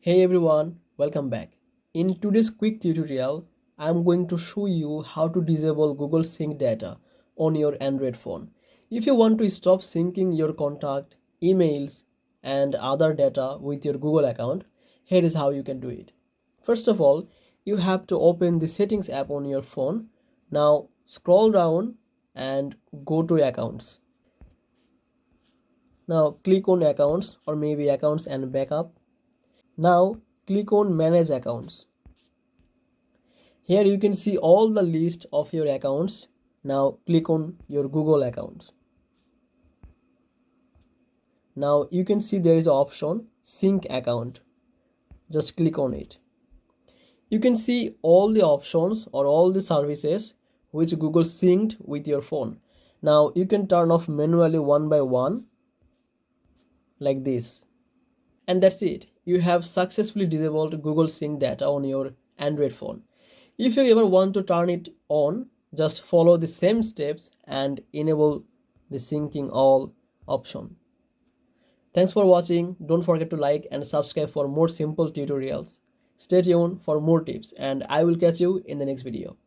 Hey everyone, welcome back. In today's quick tutorial, I'm going to show you how to disable Google Sync data on your Android phone. If you want to stop syncing your contact, emails, and other data with your Google account, here is how you can do it. First of all, you have to open the Settings app on your phone. Now scroll down and go to Accounts. Now click on Accounts or maybe Accounts and Backup. Now click on Manage Accounts. Here you can see all the list of your accounts. Now click on your Google accounts. Now you can see there is an option Sync Account. Just click on it. You can see all the options or all the services which Google synced with your phone. Now you can turn off manually one by one like this. And that's it. You have successfully disabled Google Sync data on your Android phone. If you ever want to turn it on, just follow the same steps and enable the syncing all option. Thanks for watching. Don't forget to like and subscribe for more simple tutorials. Stay tuned for more tips and I will catch you in the next video.